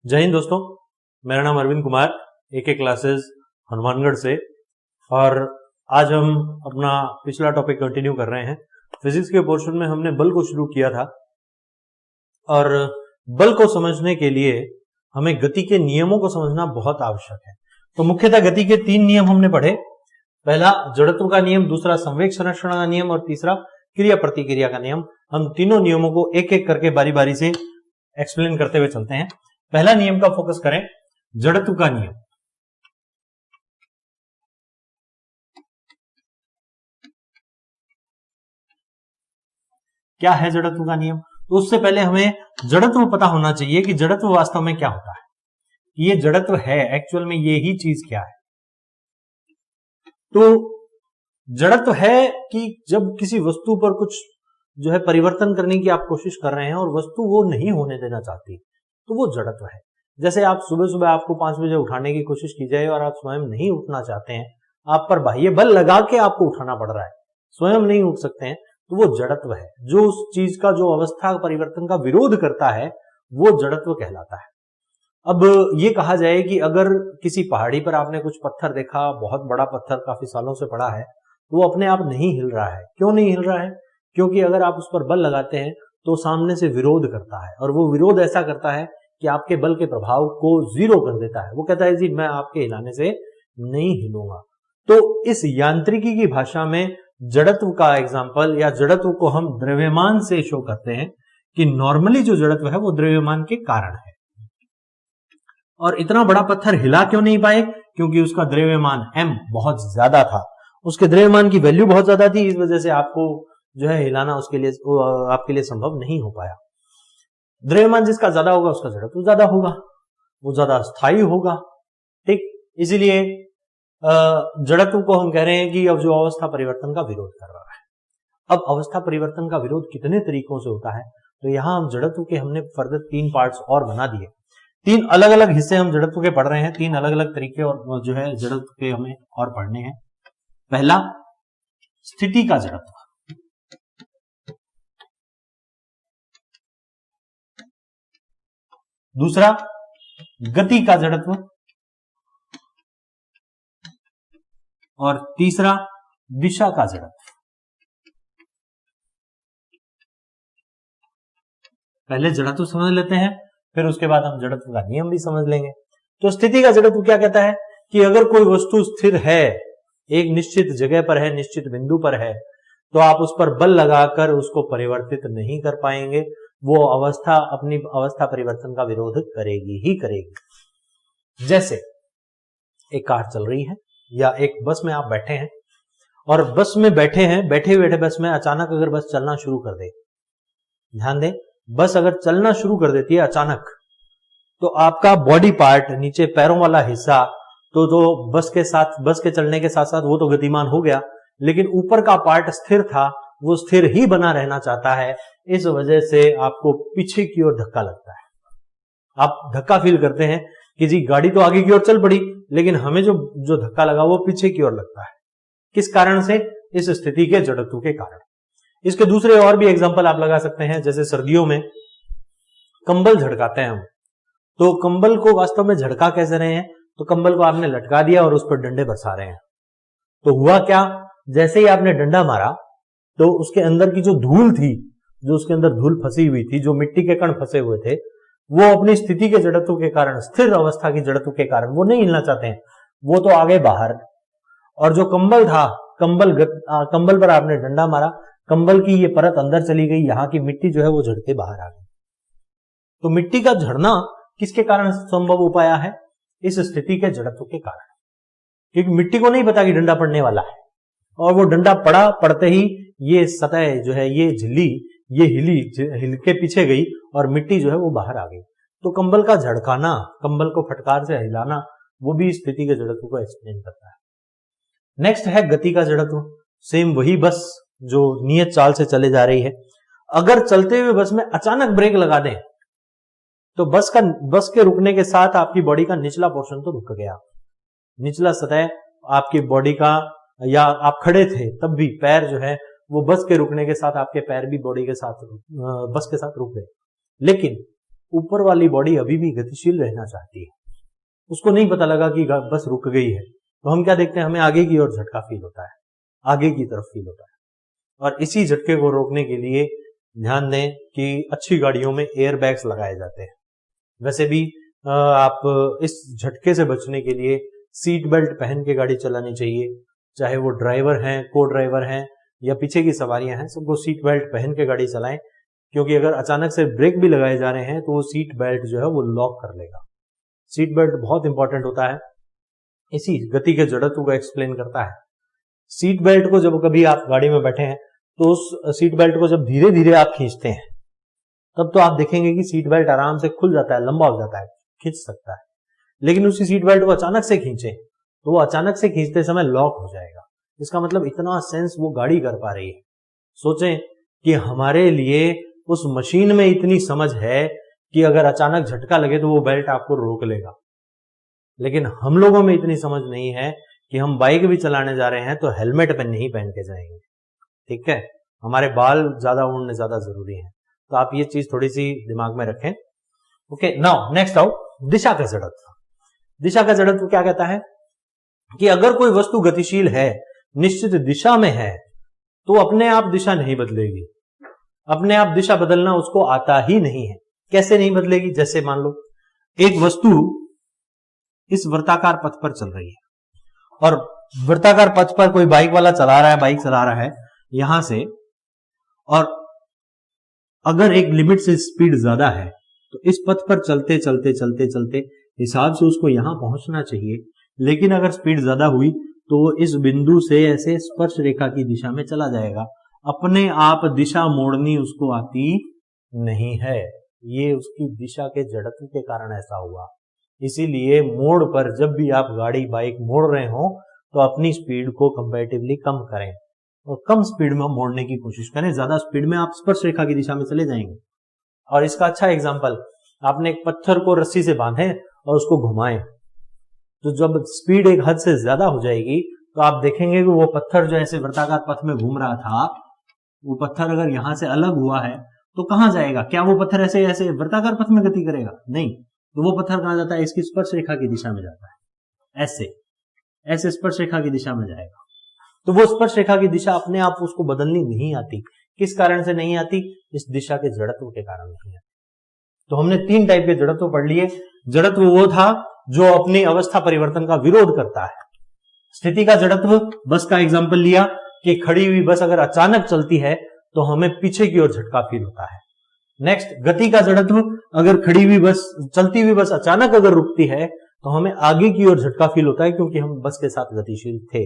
जय हिंद दोस्तों, मेरा नाम अरविंद कुमार, AK क्लासेस हनुमानगढ़ से। और आज हम अपना पिछला टॉपिक कंटिन्यू कर रहे हैं। फिजिक्स के पोर्शन में हमने बल को शुरू किया था और बल को समझने के लिए हमें गति के नियमों को समझना बहुत आवश्यक है। तो मुख्यतः गति के 3 नियम हमने पढ़े। पहला जड़त्व का नियम, दूसरा संवेग संरक्षण का नियम और तीसरा क्रिया प्रतिक्रिया का नियम। हम तीनों नियमों को एक एक करके बारी बारी से एक्सप्लेन करते हुए चलते हैं। पहला नियम का फोकस करें, जड़त्व का नियम। क्या है जड़त्व का नियम? तो उससे पहले हमें जड़त्व पता होना चाहिए कि जड़त्व वास्तव में क्या होता है। ये जड़त्व है, एक्चुअल में ये ही चीज क्या है। तो जड़त्व है कि जब किसी वस्तु पर कुछ जो है परिवर्तन करने की आप कोशिश कर रहे हैं और वस्तु वो नहीं होने देना चाहती, तो वो जड़त्व है। जैसे आप सुबह सुबह आपको 5 बजे उठाने की कोशिश की जाए और आप स्वयं नहीं उठना चाहते हैं, आप पर बाह्य बल लगा के आपको उठाना पड़ रहा है, स्वयं नहीं उठ सकते हैं, तो वो जड़त्व है। जो उस चीज का जो अवस्था परिवर्तन का विरोध करता है वो जड़त्व कहलाता है। अब ये कहा जाए कि अगर किसी पहाड़ी पर आपने कुछ पत्थर देखा, बहुत बड़ा पत्थर काफी सालों से पड़ा है, तो वो अपने आप नहीं हिल रहा है। क्यों नहीं हिल रहा है? क्योंकि अगर आप उस पर बल लगाते हैं तो सामने से विरोध करता है, और वो विरोध ऐसा करता है कि आपके बल के प्रभाव को जीरो कर देता है। वो कहता है जी मैं आपके हिलाने से नहीं हिलूंगा। तो इस यांत्रिकी की भाषा में जड़त्व का एग्जाम्पल या जड़त्व को हम द्रव्यमान से शो करते हैं कि नॉर्मली जो जड़त्व है वो द्रव्यमान के कारण है। और इतना बड़ा पत्थर हिला क्यों नहीं पाए? क्योंकि उसका द्रव्यमान m बहुत ज्यादा था, उसके द्रव्यमान की वैल्यू बहुत ज्यादा थी। इस वजह से आपको जो है हिलाना उसके लिए आपके लिए संभव नहीं हो पाया। द्रव्यमान जिसका ज्यादा होगा उसका जड़त्व ज्यादा होगा, वो ज्यादा स्थायी होगा। ठीक, इसीलिए जड़त्व को हम कह रहे हैं कि अब जो अवस्था परिवर्तन का विरोध कर रहा है। अब अवस्था परिवर्तन का विरोध कितने तरीकों से होता है, तो यहां हम जड़त्व के हमने फर्दर 3 पार्ट्स और बना दिए। 3 अलग अलग हिस्से हम जड़त्व के पढ़ रहे हैं, 3 अलग अलग तरीके और जो है जड़त्व के हमें और पढ़ने हैं। पहला, स्थिति का जड़त्व। दूसरा, गति का जड़त्व। और तीसरा, दिशा का जड़त्व। पहले जड़त्व समझ लेते हैं, फिर उसके बाद हम जड़त्व का नियम भी समझ लेंगे। तो स्थिति का जड़त्व क्या कहता है कि अगर कोई वस्तु स्थिर है, एक निश्चित जगह पर है, निश्चित बिंदु पर है, तो आप उस पर बल लगाकर उसको परिवर्तित नहीं कर पाएंगे। वो अवस्था अपनी अवस्था परिवर्तन का विरोध करेगी ही करेगी। जैसे एक कार चल रही है या एक बस में आप बैठे हैं और बस में बैठे हैं, बैठे बैठे बस में अचानक अगर बस चलना शुरू कर दे, ध्यान दें, बस अगर चलना शुरू कर देती है अचानक, तो आपका बॉडी पार्ट, नीचे पैरों वाला हिस्सा, तो बस के चलने के साथ साथ वो तो गतिमान हो गया, लेकिन ऊपर का पार्ट स्थिर था, वो स्थिर ही बना रहना चाहता है। इस वजह से आपको पीछे की ओर धक्का लगता है। आप धक्का फील करते हैं कि जी गाड़ी तो आगे की ओर चल पड़ी, लेकिन हमें जो धक्का लगा वो पीछे की ओर लगता है। किस कारण से? इस स्थिति के जड़त्व के कारण। इसके दूसरे और भी एग्जांपल आप लगा सकते हैं। जैसे सर्दियों में कंबल झड़काते हैं हम, तो कंबल को वास्तव में झड़का कैसे रहे हैं? तो कंबल को आपने लटका दिया और उस पर डंडे बरसा रहे हैं। तो हुआ क्या, जैसे ही आपने डंडा मारा तो उसके अंदर की जो धूल थी, जो उसके अंदर धूल फंसी हुई थी, जो मिट्टी के कण फंसे हुए थे, वो अपनी स्थिति के जड़त्व के कारण, स्थिर अवस्था की जड़त्व के कारण वो नहीं हिलना चाहते हैं, वो तो आगे बाहर। और जो कंबल था, कंबल पर आपने डंडा मारा, कंबल की ये परत अंदर चली गई, यहाँ की मिट्टी जो है वो झड़ के बाहर आ गई। तो मिट्टी का झड़ना किसके कारण संभव हो पाया है? इस स्थिति के जड़त्व के कारण। क्योंकि मिट्टी को नहीं पता कि डंडा पड़ने वाला है, और वो डंडा पड़ा, पड़ते ही ये सतह जो है, ये झिल्ली, ये हिल के पीछे गई और मिट्टी जो है वो बाहर आ गई। तो कंबल का झड़काना, कंबल को फटकार से हिलाना, वो भी स्थिति के जड़त्व को एक्सप्लेन करता है। नेक्स्ट है गति का जड़त्व। सेम वही बस जो नियत चाल से चले जा रही है, अगर चलते हुए बस में अचानक ब्रेक लगा दें तो बस के रुकने के साथ आपकी बॉडी का निचला पोर्शन तो रुक गया, निचला सतह आपकी बॉडी का, या आप खड़े थे तब भी पैर जो है वो बस के रुकने के साथ आपके पैर भी बॉडी के साथ बस के साथ रुक गए। लेकिन ऊपर वाली बॉडी अभी भी गतिशील रहना चाहती है, उसको नहीं पता लगा कि बस रुक गई है, तो हम क्या देखते हैं, हमें आगे की ओर झटका फील होता है, आगे की तरफ फील होता है। और इसी झटके को रोकने के लिए ध्यान दें कि अच्छी गाड़ियों में एयर बैग्स लगाए जाते हैं। वैसे भी आप इस झटके से बचने के लिए सीट बेल्ट पहन के गाड़ी चलानी चाहिए, चाहे वो ड्राइवर हैं, को ड्राइवर हैं या पीछे की सवारियां हैं, सबको सीट बेल्ट पहन के गाड़ी चलाएं, क्योंकि अगर अचानक से ब्रेक भी लगाए जा रहे हैं तो वो सीट बेल्ट जो है वो लॉक कर लेगा। सीट बेल्ट बहुत इंपॉर्टेंट होता है, इसी गति के जड़त्व को एक्सप्लेन करता है। सीट बेल्ट को जब कभी आप गाड़ी में बैठे हैं तो उस सीट बेल्ट को जब धीरे धीरे आप खींचते हैं तब तो आप देखेंगे कि सीट बेल्ट आराम से खुल जाता है, लंबा हो जाता है, खींच सकता है। लेकिन उसी सीट बेल्ट को अचानक से खींचे तो वो अचानक से खींचते समय लॉक हो जाएगा। इसका मतलब इतना सेंस वो गाड़ी कर पा रही है। सोचें कि हमारे लिए उस मशीन में इतनी समझ है कि अगर अचानक झटका लगे तो वो बेल्ट आपको रोक लेगा, लेकिन हम लोगों में इतनी समझ नहीं है कि हम बाइक भी चलाने जा रहे हैं तो हेलमेट नहीं पहन के जाएंगे। ठीक है, हमारे बाल ज्यादा उड़ने ज्यादा जरूरी है, तो आप ये चीज थोड़ी सी दिमाग में रखें। ओके, नाउ नेक्स्ट आउट दिशा का जड़त्व। दिशा का जड़त्व क्या कहता है कि अगर कोई वस्तु गतिशील है, निश्चित दिशा में है, तो अपने आप दिशा नहीं बदलेगी। अपने आप दिशा बदलना उसको आता ही नहीं है। कैसे नहीं बदलेगी? जैसे मान लो एक वस्तु इस वृत्ताकार पथ पर चल रही है और वृत्ताकार पथ पर कोई बाइक वाला चला रहा है, बाइक चला रहा है यहां से, और अगर एक लिमिट से स्पीड ज्यादा है तो इस पथ पर चलते चलते चलते चलते हिसाब से उसको यहां पहुंचना चाहिए, लेकिन अगर स्पीड ज्यादा हुई तो वो इस बिंदु से ऐसे स्पर्श रेखा की दिशा में चला जाएगा। अपने आप दिशा मोड़नी उसको आती नहीं है, ये उसकी दिशा के जड़त्व के कारण ऐसा हुआ। इसीलिए मोड़ पर जब भी आप गाड़ी बाइक मोड़ रहे हो तो अपनी स्पीड को कंपैरेटिवली कम करें और कम स्पीड में मोड़ने की कोशिश करें। ज्यादा स्पीड में आप स्पर्श रेखा की दिशा में चले जाएंगे। और इसका अच्छा एग्जांपल, आपने एक पत्थर को रस्सी से बांधे और उसको घुमाएं, तो जब स्पीड एक हद से ज्यादा हो जाएगी तो आप देखेंगे कि वो पत्थर जो ऐसे वृत्ताकार पथ में घूम रहा था, वो पत्थर अगर यहां से अलग हुआ है तो कहां जाएगा? क्या वो पत्थर ऐसे ऐसे वृत्ताकार पथ में गति करेगा? नहीं, तो वो पत्थर कहां जाता है? इसकी स्पर्श रेखा की दिशा में जाता है, ऐसे ऐसे स्पर्श रेखा की दिशा में जाएगा। तो वो स्पर्श रेखा की दिशा अपने आप उसको बदलनी नहीं आती। किस कारण से नहीं आती? इस दिशा के जड़त्व के कारण नहीं आती। तो हमने 3 टाइप के जड़त्व पढ़ लिए। जड़त्व वो था जो अपनी अवस्था परिवर्तन का विरोध करता है। स्थिति का जड़त्व, बस का एग्जांपल लिया कि खड़ी हुई बस अगर अचानक चलती है तो हमें पीछे की ओर झटका फील होता है। नेक्स्ट, गति का जड़त्व, अगर खड़ी हुई बस, चलती हुई बस अचानक अगर रुकती है तो हमें आगे की ओर झटका फील होता है क्योंकि हम बस के साथ गतिशील थे।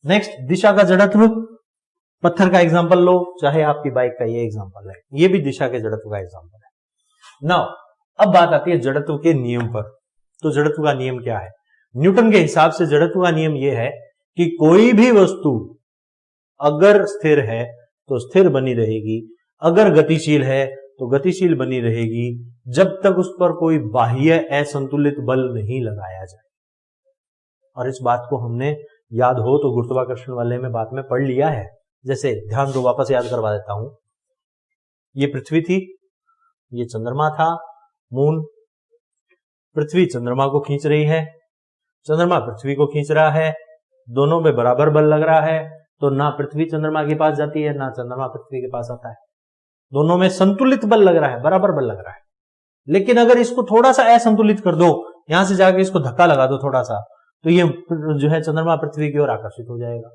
नेक्स्ट, दिशा का जड़त्व, पत्थर का एग्जांपल लो, चाहे आपकी बाइक का ये एग्जांपल है, ये भी दिशा के जड़त्व का एग्जांपल है। नाउ अब बात आती है जड़त्व के नियम पर। तो जड़त्व का नियम क्या है? न्यूटन के हिसाब से जड़त्व का नियम यह है कि कोई भी वस्तु अगर स्थिर है तो स्थिर बनी रहेगी, अगर गतिशील है तो गतिशील बनी रहेगी, जब तक उस पर कोई बाह्य असंतुलित बल नहीं लगाया जाए। और इस बात को हमने याद हो तो गुरुत्वाकर्षण वाले में बात में पढ़ लिया है। जैसे ध्यान दो, वापस याद करवा देता हूं। ये पृथ्वी थी, ये चंद्रमा था, मून। पृथ्वी चंद्रमा को खींच रही है, चंद्रमा पृथ्वी को खींच रहा है, दोनों में बराबर बल लग रहा है, तो ना पृथ्वी चंद्रमा के पास जाती है ना चंद्रमा पृथ्वी के पास आता है। दोनों में संतुलित बल लग रहा है, बराबर बल लग रहा है। लेकिन अगर इसको थोड़ा सा असंतुलित कर दो, यहां से जाके इसको धक्का लगा दो थोड़ा सा, तो ये जो है चंद्रमा पृथ्वी की ओर आकर्षित हो जाएगा।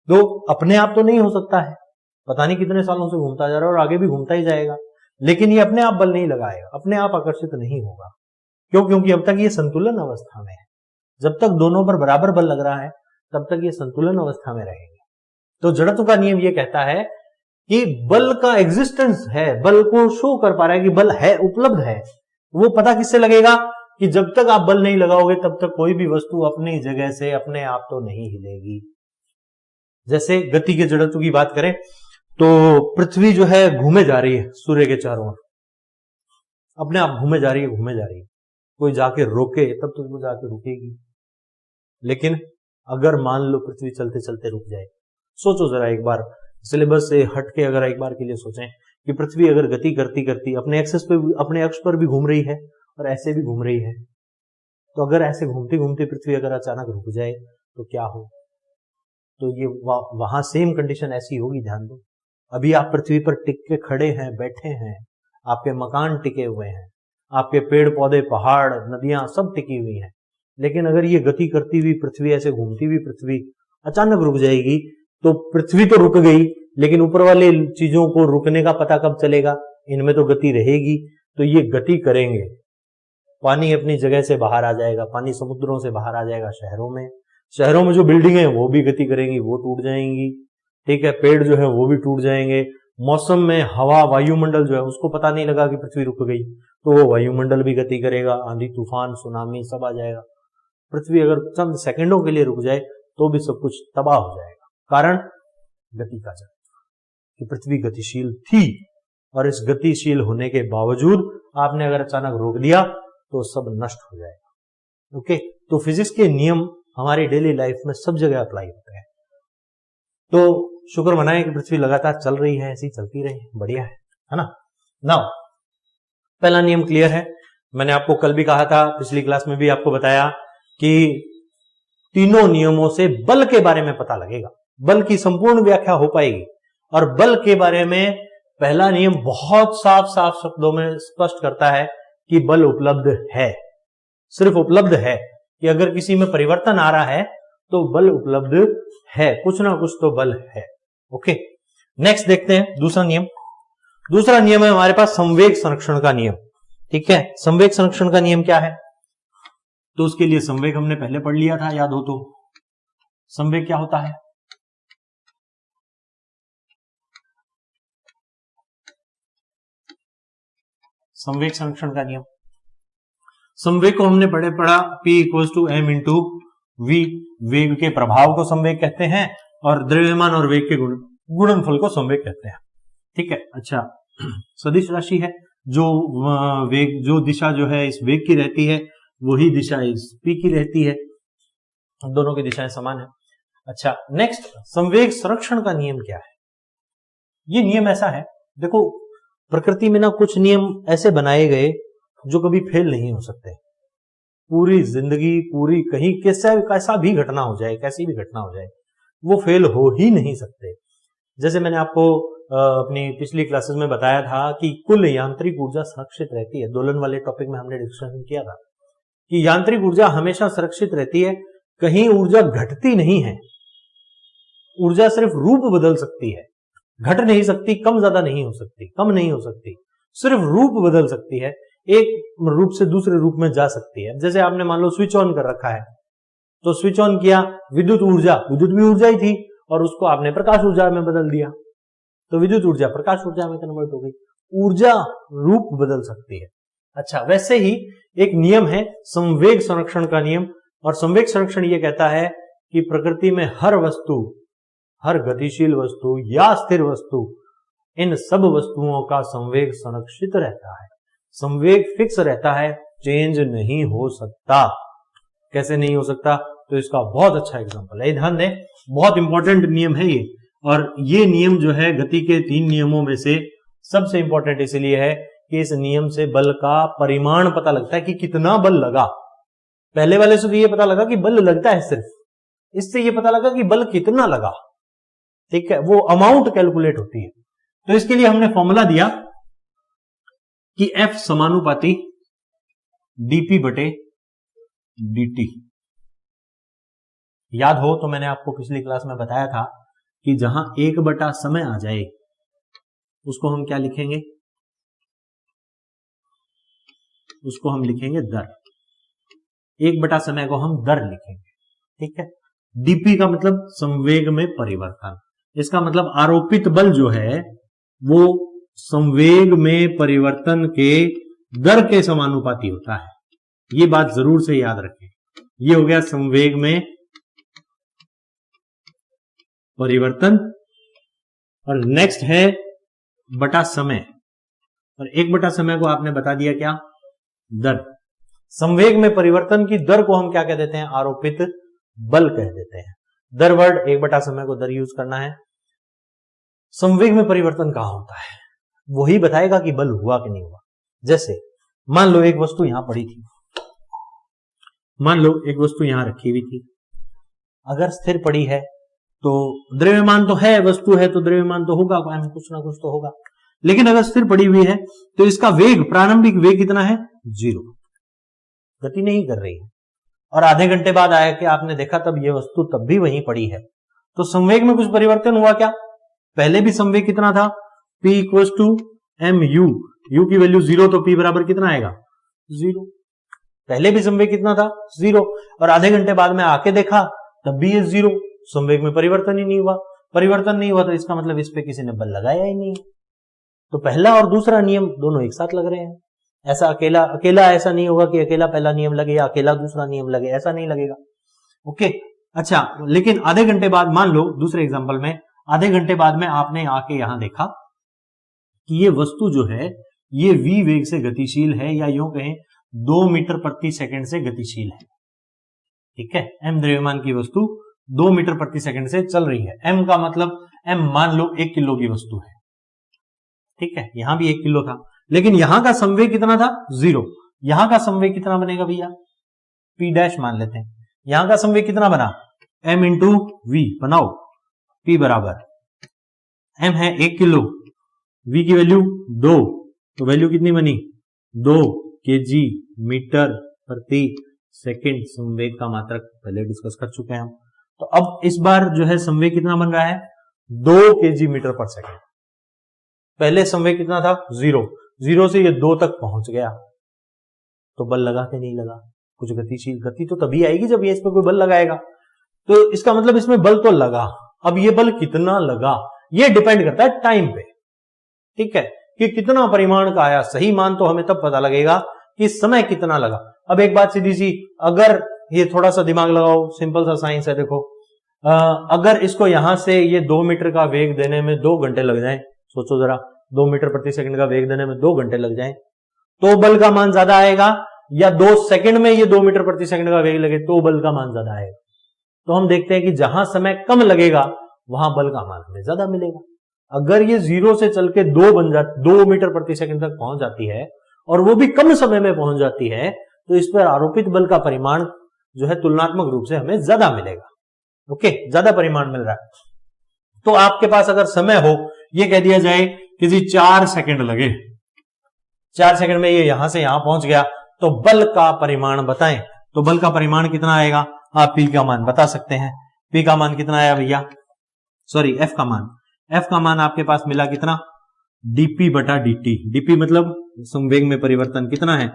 तो अपने आप तो नहीं हो सकता है, पता नहीं कितने सालों से घूमता जा रहा है और आगे भी घूमता ही जाएगा, लेकिन ये अपने आप बल नहीं लगाएगा, अपने आप आकर्षित नहीं होगा। क्यों? क्योंकि अब तक ये संतुलन अवस्था में है। जब तक दोनों पर बराबर बल लग रहा है तब तक ये संतुलन अवस्था में रहेंगे। तो जड़त्व का नियम ये कहता है कि बल का एग्जिस्टेंस है, बल को शो कर पा रहा है कि बल है, उपलब्ध है। वो पता किससे लगेगा? कि जब तक आप बल नहीं लगाओगे तब तक कोई भी वस्तु अपनी जगह से अपने आप तो नहीं हिलेगी। जैसे गति के जड़त्व की बात करें तो पृथ्वी जो है घूमे जा रही है सूर्य के चारों ओर, अपने आप घूमे जा रही है, घूमे जा रही है। कोई जाके रोके तब तो वो जाके रुकेगी। लेकिन अगर मान लो पृथ्वी चलते चलते रुक जाए, सोचो जरा एक बार, सिलेबस से हट के अगर एक बार के लिए सोचें कि पृथ्वी अगर गति करती करती अपने अक्ष पर भी घूम रही है और ऐसे भी घूम रही है, तो अगर ऐसे घूमती घूमती पृथ्वी अगर अचानक रुक जाए तो क्या हो? तो ये वहां सेम कंडीशन ऐसी होगी, ध्यान दो। अभी आप पृथ्वी पर टिक के खड़े हैं, बैठे हैं, आपके मकान टिके हुए हैं, आपके पेड़ पौधे, पहाड़, नदियां सब टिकी हुई हैं, लेकिन अगर ये गति करती हुई पृथ्वी, ऐसे घूमती हुई पृथ्वी अचानक रुक जाएगी, तो पृथ्वी तो रुक गई, लेकिन ऊपर वाले चीजों को रुकने का पता कब चलेगा? इनमें तो गति रहेगी, तो ये गति करेंगे, पानी अपनी जगह से बाहर आ जाएगा, पानी समुद्रों से बाहर आ जाएगा, शहरों में जो बिल्डिंगें हैं वो भी गति करेंगी, वो टूट जाएंगी, ठीक है, पेड़ जो है वो भी टूट जाएंगे, मौसम में हवा, वायुमंडल जो है उसको पता नहीं लगा कि पृथ्वी रुक गई, तो वो वायुमंडल भी गति करेगा, आंधी तूफान सुनामी सब आ जाएगा। पृथ्वी अगर चंद सेकंडों के लिए रुक जाए तो भी सब कुछ तबाह हो जाएगा। कारण गति का जड़, कि पृथ्वी गतिशील थी, और इस गतिशील होने के बावजूद आपने अगर अचानक रोक दिया तो सब नष्ट हो जाएगा। ओके, तो फिजिक्स के नियम हमारी डेली लाइफ में सब जगह अप्लाई होते हैं। तो शुक्र मनाएं कि पृथ्वी लगातार चल रही है, ऐसी चलती रही, बढ़िया है ना। नाउ पहला नियम क्लियर है। मैंने आपको कल भी कहा था, पिछली क्लास में भी आपको बताया कि तीनों नियमों से बल के बारे में पता लगेगा, बल की संपूर्ण व्याख्या हो पाएगी। और बल के बारे में पहला नियम बहुत साफ साफ शब्दों में स्पष्ट करता है कि बल उपलब्ध है, सिर्फ उपलब्ध है, कि अगर किसी में परिवर्तन आ रहा है तो बल उपलब्ध है, कुछ ना कुछ तो बल है। ओके, नेक्स्ट देखते हैं दूसरा नियम। दूसरा नियम है हमारे पास संवेग संरक्षण का नियम। ठीक है, संवेग संरक्षण का नियम क्या है? तो उसके लिए संवेग हमने पहले पढ़ लिया था, याद हो तो। संवेग क्या होता है? संवेग संरक्षण का नियम, संवेग को हमने पढ़ा P = m × v, वेग के प्रभाव को संवेग कहते हैं, और द्रव्यमान और वेग के गुणनफल को संवेग कहते हैं। ठीक है, अच्छा, सदिश राशि है, जो वेग, जो दिशा जो है इस वेग की रहती है वही दिशा इस P की रहती है, दोनों की दिशाएं समान है। अच्छा, नेक्स्ट, संवेग संरक्षण का नियम क्या है? ये नियम ऐसा है, देखो प्रकृति में ना कुछ नियम ऐसे बनाए गए जो कभी फेल नहीं हो सकते। पूरी जिंदगी, पूरी कहीं कैसा भी घटना हो जाए, कैसी भी घटना हो जाए, वो फेल हो ही नहीं सकते। जैसे मैंने आपको अपनी पिछली क्लासेस में बताया था कि कुल यांत्रिक ऊर्जा सुरक्षित रहती है। दोलन वाले टॉपिक में हमने डिस्कशन किया था कि यांत्रिक ऊर्जा हमेशा सुरक्षित रहती है, कहीं ऊर्जा घटती नहीं है। ऊर्जा सिर्फ रूप बदल सकती है, घट नहीं सकती, कम ज्यादा नहीं हो सकती, कम नहीं हो सकती, सिर्फ रूप बदल सकती है, एक रूप से दूसरे रूप में जा सकती है। जैसे आपने मान लो स्विच ऑन कर रखा है, तो स्विच ऑन किया, विद्युत भी ऊर्जा ही थी, और उसको आपने प्रकाश ऊर्जा में बदल दिया, तो विद्युत ऊर्जा प्रकाश ऊर्जा में कन्वर्ट हो गई। ऊर्जा रूप बदल सकती है। अच्छा, वैसे ही एक नियम है संवेग संरक्षण का नियम, और संवेग संरक्षण ये कहता है कि प्रकृति में हर वस्तु, हर गतिशील वस्तु या स्थिर वस्तु, इन सब वस्तुओं का संवेग संरक्षित रहता है, संवेग फिक्स रहता है, चेंज नहीं हो सकता। कैसे नहीं हो सकता? तो इसका बहुत अच्छा एग्जांपल है, ध्यान दें, बहुत इंपॉर्टेंट नियम है ये। और ये नियम जो है गति के 3 नियमों में से सबसे इंपॉर्टेंट इसलिए है कि इस नियम से बल का परिमाण पता लगता है कि कितना बल लगा। पहले वाले से तो ये पता लगा कि बल लगता है सिर्फ, इससे ये पता लगा कि बल कितना लगा। ठीक है, वो अमाउंट कैलकुलेट होती है। तो इसके लिए हमने फॉर्मूला दिया कि F समानुपाती dp/dt। याद हो तो मैंने आपको पिछली क्लास में बताया था कि जहां 1 समय आ जाए उसको हम क्या लिखेंगे? उसको हम लिखेंगे दर। 1 समय को हम दर लिखेंगे। ठीक है, dp का मतलब संवेग में परिवर्तन, इसका मतलब आरोपित बल जो है वो संवेग में परिवर्तन के दर के समानुपाती होता है। ये बात जरूर से याद रखें। ये हो गया संवेग में परिवर्तन, और नेक्स्ट है बटा समय, और 1 समय को आपने बता दिया क्या? दर। संवेग में परिवर्तन की दर को हम क्या कह देते हैं? आरोपित बल कह देते हैं। दर वर्ड 1 समय को दर यूज करना है। संवेग में परिवर्तन कहां होता है? वही बताएगा कि बल हुआ कि नहीं हुआ। जैसे मान लो एक वस्तु यहां पड़ी थी, मान लो एक वस्तु यहां रखी हुई थी, अगर स्थिर पड़ी है तो द्रव्यमान तो है, वस्तु है तो द्रव्यमान तो होगा, कुछ ना कुछ तो होगा। लेकिन अगर स्थिर पड़ी हुई है तो इसका वेग, प्रारंभिक वेग कितना है? 0, गति नहीं कर रही है। और आधे घंटे बाद आया कि आपने देखा तब यह वस्तु तब भी वहीं पड़ी है, तो संवेग में कुछ परिवर्तन हुआ क्या? पहले भी संवेग कितना था? P equal to M U की वैल्यू 0, तो P बराबर कितना आएगा? 0। पहले भी संवेग कितना था? 0। और आधे घंटे बाद में आके देखा तब भी ये 0, संवेग में परिवर्तन ही नहीं हुआ। परिवर्तन नहीं हुआ तो इसका मतलब इस पे किसी ने बल लगाया ही नहीं। तो पहला और दूसरा नियम दोनों एक साथ लग रहे हैं। ऐसा अकेला ऐसा नहीं होगा कि अकेला पहला नियम लगे या अकेला दूसरा नियम लगे, ऐसा नहीं लगेगा। ओके, अच्छा, लेकिन आधे घंटे बाद, मान लो दूसरे एग्जांपल में, आधे घंटे बाद में आपने आके यहां देखा कि ये वस्तु जो है ये v वेग से गतिशील है, या यूं कहें 2 मीटर प्रति सेकंड से गतिशील है। ठीक है, m द्रव्यमान की वस्तु 2 मीटर प्रति सेकंड से चल रही है। m का मतलब, m मान लो 1 किलो की वस्तु है। ठीक है, यहां भी 1 किलो था, लेकिन यहां का संवेग कितना था? 0। यहां का संवेग कितना बनेगा भैया? p डैश मान लेते हैं। यहां का संवेग कितना बना? m इंटू वी बनाओ। p बराबर, m है 1 किलो, v की वैल्यू 2, तो वैल्यू कितनी बनी? 2 kg मीटर प्रति सेकंड। संवेग का मात्रक पहले डिस्कस कर चुके हैं हम। तो अब इस बार जो है संवेग कितना बन रहा है? 2 kg मीटर पर सेकंड। पहले संवेग कितना था? 0 से ये 2 तक पहुंच गया, तो बल लगा के नहीं लगा? कुछ गतिशील, गति तो तभी आएगी जब ये इस पर कोई बल लगाएगा। तो इसका मतलब इसमें बल तो लगा। अब ये बल कितना लगा ये डिपेंड करता है टाइम पे। ठीक है, कि कितना परिमाण का आया। सही मान तो हमें तब पता लगेगा कि समय कितना लगा। अब एक बात सीधी सी, अगर ये थोड़ा सा दिमाग लगाओ, सिंपल सा साइंस है, देखो, अगर इसको यहां से ये 2 मीटर का वेग देने में 2 घंटे लग जाए, सोचो जरा, 2 मीटर प्रति सेकंड का वेग देने में 2 घंटे लग जाए, तो बल का मान ज्यादा आएगा, या 2 सेकंड में ये 2 मीटर प्रति सेकंड का वेग लगे तो बल का मान ज्यादा आएगा। तो हम देखते हैं कि जहां समय कम लगेगा वहां बल का मान हमें ज्यादा मिलेगा। अगर ये 0 से चल के 2 मीटर प्रति सेकंड तक पहुंच जाती है और वो भी कम समय में पहुंच जाती है, तो इस पर आरोपित बल का परिमाण जो है तुलनात्मक रूप से हमें ज्यादा मिलेगा। ओके, ज्यादा परिमाण मिल रहा है। तो आपके पास अगर समय हो, ये कह दिया जाए कि जी 4 सेकंड लगे, 4 सेकंड में ये यहां से यहां पहुंच गया, तो बल का परिमाण बताएं। तो बल का परिमाण कितना आएगा? आप P का मान बता सकते हैं। P का मान कितना आया भैया? सॉरी, F का मान। F का मान आपके पास मिला कितना? dp बटा dt। dp मतलब संवेग में परिवर्तन कितना है?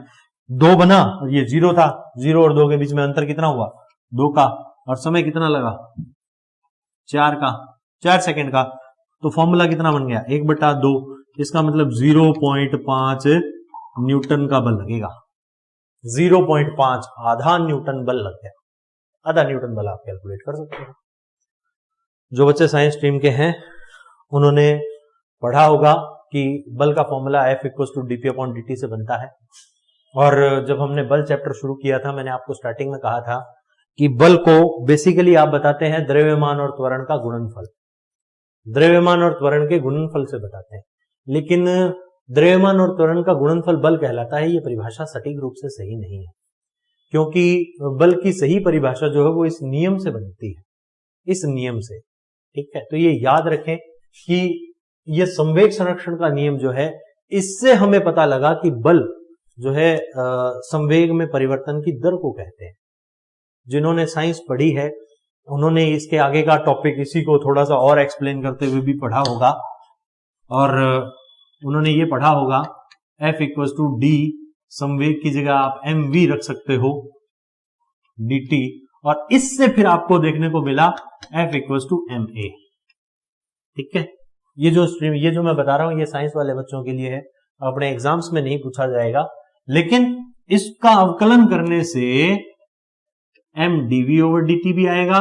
2 बना, और ये 0 था। 0 और 2 के बीच में अंतर कितना हुआ? 2 का। और समय कितना लगा? 4 का, 4 सेकंड का। तो फॉर्मूला कितना बन गया? 1/2। इसका मतलब 0.5 न्यूटन का बल लगेगा। 0.5, आधा न्यूटन बल लग गया। आधा न्यूटन बल आप कैलकुलेट कर सकते हैं। जो बच्चे साइंस स्ट्रीम के हैं उन्होंने पढ़ा होगा कि बल का फॉर्मूला F = dp/dt से बनता है। और जब हमने बल चैप्टर शुरू किया था, मैंने आपको स्टार्टिंग में कहा था कि बल को बेसिकली आप बताते हैं द्रव्यमान और त्वरण का गुणनफल। द्रव्यमान और त्वरण के गुणनफल से बताते हैं, लेकिन द्रव्यमान और त्वरण का गुणनफल बल कहलाता है, ये परिभाषा सटीक रूप से सही नहीं है, क्योंकि बल की सही परिभाषा जो है वो इस नियम से बनती है, इस नियम से। ठीक है, तो ये याद रखें कि ये संवेग संरक्षण का नियम जो है, इससे हमें पता लगा कि बल जो है संवेग में परिवर्तन की दर को कहते हैं। जिन्होंने साइंस पढ़ी है उन्होंने इसके आगे का टॉपिक इसी को थोड़ा सा और एक्सप्लेन करते हुए भी पढ़ा होगा, और उन्होंने ये पढ़ा होगा F = d, संवेग की जगह आप mv रख सकते हो, dt, और इससे फिर आपको देखने को मिला F = ma। ठीक है, ये जो मैं बता रहा हूं ये साइंस वाले बच्चों के लिए है, अपने एग्जाम्स में नहीं पूछा जाएगा, लेकिन इसका अवकलन करने से mdv/dt भी आएगा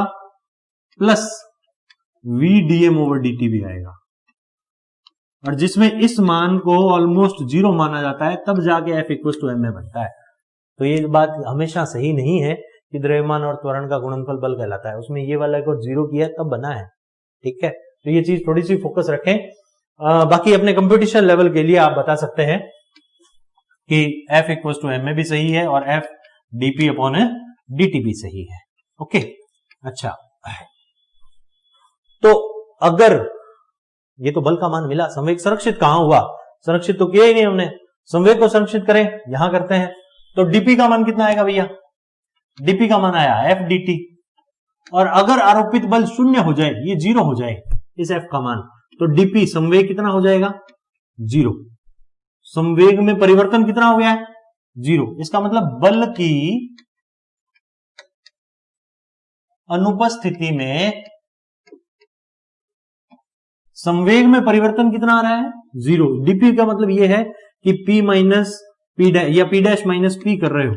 प्लस vdm/dt भी आएगा, और जिसमें इस मान को ऑलमोस्ट 0 माना जाता है, तब जाके F = ma बनता है। तो ये बात हमेशा सही नहीं है कि द्रव्यमान और त्वरण का गुणनफल बल कहलाता है, उसमें ये वाला को 0 किया तब बना है। ठीक है, तो ये चीज थोड़ी सी फोकस रखें। बाकी अपने कंप्यूटेशन लेवल के लिए आप बता सकते हैं कि F इक्वल टू एम में भी सही है और F dp अपॉन dt भी सही है। ओके, अच्छा, तो अगर ये तो बल का मान मिला, संवेग संरक्षित कहां हुआ? संरक्षित तो किया ही नहीं हमने। संवेग को संरक्षित करें, यहां करते हैं, तो dp का मान कितना आएगा भैया? dp का मान आया F dt, और अगर आरोपित बल शून्य हो जाए, ये जीरो हो जाए इस F का मान, तो dp संवेग कितना हो जाएगा? जीरो। संवेग में परिवर्तन कितना हो गया है? जीरो। इसका मतलब बल की अनुपस्थिति में संवेग में परिवर्तन कितना आ रहा है? जीरो। dp का मतलब यह है कि p माइनस p या p डैश माइनस p कर रहे हो,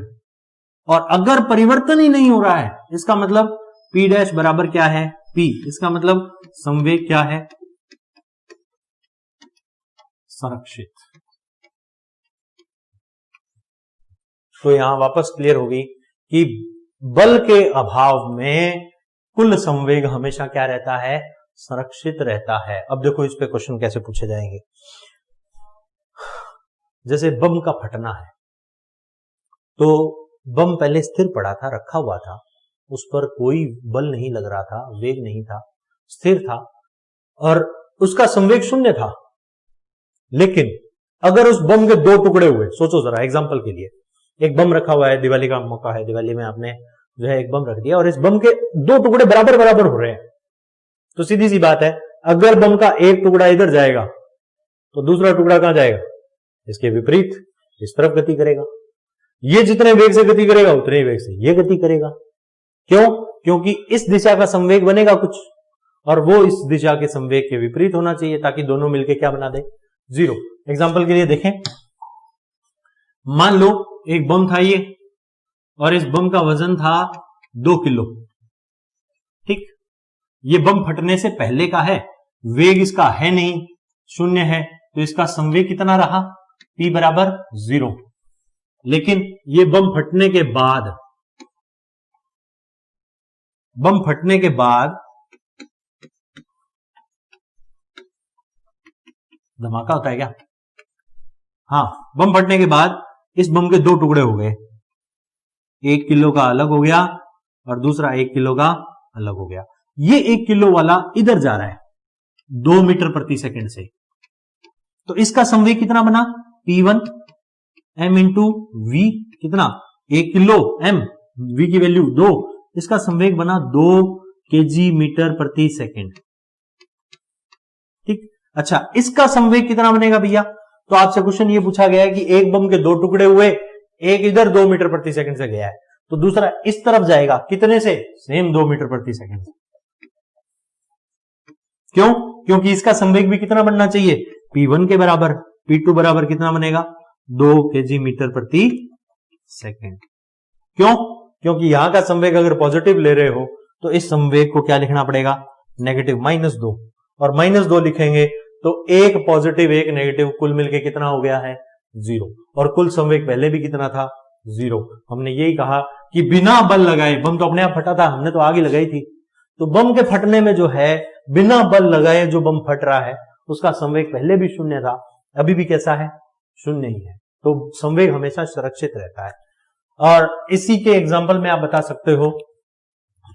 और अगर परिवर्तन ही नहीं हो रहा है, इसका मतलब p डैश बराबर क्या है? p। इसका मतलब संवेग क्या है? संरक्षित। तो यहां वापस क्लियर होगी कि बल के अभाव में कुल संवेग हमेशा क्या रहता है? संरक्षित रहता है। अब देखो इस पे क्वेश्चन कैसे पूछे जाएंगे। जैसे बम का फटना है, तो बम पहले स्थिर पड़ा था, रखा हुआ था, उस पर कोई बल नहीं लग रहा था, वेग नहीं था, स्थिर था, और उसका संवेग शून्य था। लेकिन अगर उस बम के दो टुकड़े हुए, सोचो जरा एग्जांपल के लिए, एक बम रखा हुआ है, दिवाली का मौका है, दिवाली में आपने जो है एक बम रख दिया, और इस बम के दो टुकड़े बराबर बराबर हो रहे हैं, तो सीधी सी बात है, अगर बम का एक टुकड़ा इधर जाएगा तो दूसरा टुकड़ा कहां जाएगा? इसके विपरीत, इस तरफ गति करेगा। ये जितने वेग से गति करेगा उतने वेग से ये गति करेगा। क्यों? क्योंकि इस दिशा का संवेग बनेगा कुछ, और वो इस दिशा के संवेग के विपरीत होना चाहिए, ताकि दोनों मिलकर क्या बना दे? जीरो। एग्जाम्पल के लिए देखें, मान लो एक बम था ये, और इस बम का वजन था 2 किलो। ठीक, ये बम फटने से पहले का है, वेग इसका है नहीं, शून्य है, तो इसका संवेग कितना रहा? p बराबर 0। लेकिन ये बम फटने के बाद धमाका होता है क्या? हाँ, बम फटने के बाद इस बम के दो टुकड़े हो गए, 1 किलो का अलग हो गया और दूसरा 1 किलो का अलग हो गया। ये 1 किलो वाला इधर जा रहा है 2 मीटर प्रति सेकंड से, तो इसका संवेग कितना बना? p1 m इंटू v, कितना? 1 किलो m, v की वैल्यू 2, इसका संवेग बना 2 kg मीटर प्रति सेकंड। ठीक, अच्छा, इसका संवेग कितना बनेगा भैया? तो आपसे क्वेश्चन ये पूछा गया है कि एक बम के दो टुकड़े हुए, एक इधर 2 मीटर प्रति सेकंड से गया है, तो दूसरा इस तरफ जाएगा, कितने से? सेम 2 मीटर प्रति सेकंड से। क्यों? क्योंकि इसका संवेग भी कितना बनना चाहिए? p1 के बराबर। p2 बराबर कितना बनेगा? 2 kg मीटर प्रति सेकंड। क्यों? क्योंकि यहां का संवेग अगर पॉजिटिव ले रहे हो तो इस संवेग को क्या लिखना पड़ेगा? नेगेटिव, -2, और -2 लिखेंगे तो एक पॉजिटिव एक नेगेटिव, कुल मिलके कितना हो गया है? 0। और कुल संवेग पहले भी कितना था? 0। हमने यही कहा कि बिना बल लगाए, बम तो अपने आप फटा था, हमने तो आग ही लगाई थी, तो बम के फटने में जो है बिना बल लगाए जो बम फट रहा है उसका संवेग पहले भी शून्य था, अभी भी कैसा है? शून्य ही है। तो संवेग हमेशा सुरक्षित रहता है। और इसी के एग्जाम्पल में आप बता सकते हो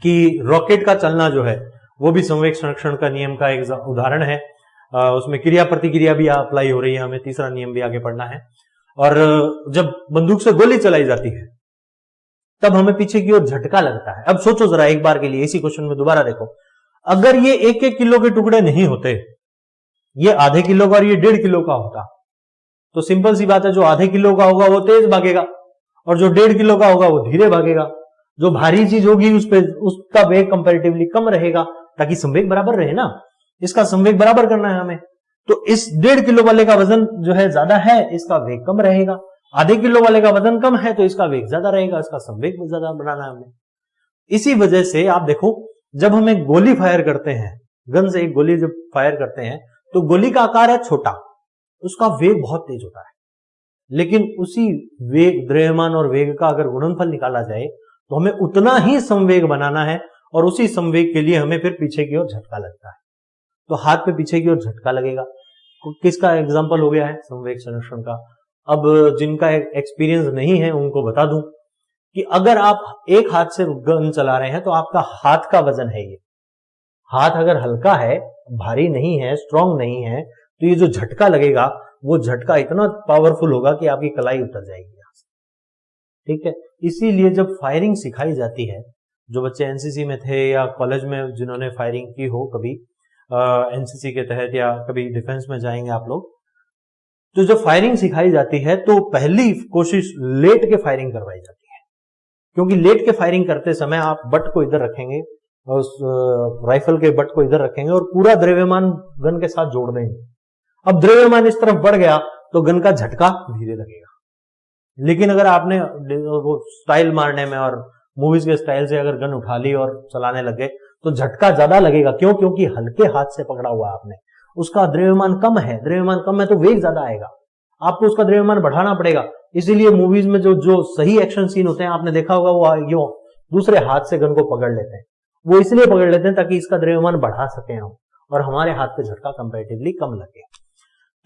कि रॉकेट का चलना जो है वो भी संवेग संरक्षण का नियम का एक उदाहरण है। उसमें क्रिया प्रतिक्रिया भी अप्लाई हो रही है, हमें तीसरा नियम भी आगे पढ़ना है। और जब बंदूक से गोली चलाई जाती है तब हमें पीछे की ओर झटका लगता है। अब सोचो जरा एक बार के लिए, इसी क्वेश्चन में दोबारा देखो, अगर ये 1-1 किलो के टुकड़े नहीं होते, ये आधे किलो का और ये 1.5 किलो का होता, तो सिंपल सी बात है, जो आधे किलो का होगा वो तेज भागेगा और जो 1.5 किलो का होगा वो धीरे भागेगा। जो भारी चीज होगी उस पे उसका वेग कंपैरेटिवली कम रहेगा, ताकि संवेग बराबर रहे ना, इसका संवेग बराबर करना है हमें। तो इस 1.5 किलो वाले का वजन जो है ज्यादा है, इसका वेग कम रहेगा। आधे किलो वाले का वजन कम है तो इसका वेग ज्यादा रहेगा, इसका संवेग ज्यादा बनाना है हमें। इसी वजह से आप देखो, जब हम एक गोली फायर करते हैं, गन से एक गोली जब फायर करते हैं तो गोली का आकार है छोटा, उसका वेग बहुत तेज होता है, लेकिन उसी वेग, द्रव्यमान और वेग का अगर गुणनफल निकाला जाए तो हमें उतना ही संवेग बनाना है, और उसी संवेग के लिए हमें फिर पीछे की ओर झटका लगता है। तो हाथ पे पीछे की ओर झटका लगेगा, किसका एग्जाम्पल हो गया है, संवेग संरक्षण का। अब जिनका एक्सपीरियंस नहीं है उनको बता दूं कि अगर आप एक हाथ से गन चला रहे हैं तो आपका हाथ का वजन है ये, हाथ अगर हल्का है, भारी नहीं है, स्ट्रांग नहीं है, तो ये जो झटका लगेगा वो झटका इतना पावरफुल होगा कि आपकी कलाई उतर जाएगी यहां से, ठीक है। इसीलिए जब फायरिंग सिखाई जाती है, जो बच्चे एनसीसी में थे या कॉलेज में जिन्होंने फायरिंग की हो कभी एनसीसी के तहत, या कभी डिफेंस में जाएंगे आप लोग, तो जब फायरिंग सिखाई जाती है तो पहली कोशिश लेट के फायरिंग करवाई जाती है, क्योंकि लेट के फायरिंग करते समय आप बट को इधर रखेंगे और राइफल के बट को इधर रखेंगे और पूरा द्रव्यमान गन के साथ जोड़ देंगे। अब द्रव्यमान इस तरफ बढ़ गया तो गन का झटका धीरे लगेगा, लेकिन अगर आपने वो स्टाइल मारने में और मूवीज के स्टाइल से अगर गन उठा ली और चलाने लगे तो झटका ज्यादा लगेगा। क्यों? क्योंकि हल्के हाथ से पकड़ा हुआ आपने, उसका द्रव्यमान कम है, द्रव्यमान कम है तो वेग ज्यादा आएगा, आपको उसका द्रव्यमान बढ़ाना पड़ेगा। इसीलिए मूवीज में जो सही एक्शन सीन होते हैं आपने देखा होगा, वो यो दूसरे हाथ से गन को पकड़ लेते हैं, वो इसलिए पकड़ लेते हैं ताकि इसका द्रव्यमान बढ़ा सके हम और हमारे हाथ पे झटका कंपैरेटिवली कम लगे।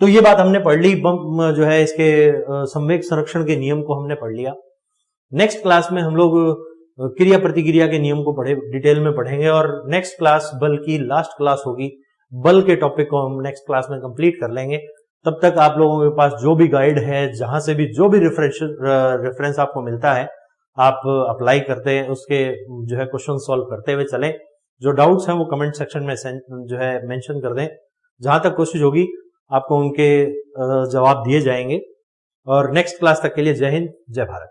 तो ये बात हमने पढ़ ली, बम जो है इसके संवेग संरक्षण के नियम को हमने पढ़ लिया। नेक्स्ट क्लास में हम लोग क्रिया प्रतिक्रिया के नियम को डिटेल में पढ़ेंगे और नेक्स्ट क्लास बल की लास्ट क्लास होगी, बल के टॉपिक को हम नेक्स्ट क्लास में कंप्लीट कर लेंगे। तब तक आप लोगों के पास जो भी गाइड है, जहां से भी जो भी रेफरेंस आपको मिलता है, आप अप्लाई करते हैं, उसके जो है क्वेश्चन सॉल्व करते हुए चलें। जो डाउट्स हैं वो कमेंट सेक्शन में जो है मेंशन कर दें, जहां तक कोशिश होगी आपको उनके जवाब दिए जाएंगे। और नेक्स्ट क्लास तक के लिए जय हिंद, जय भारत।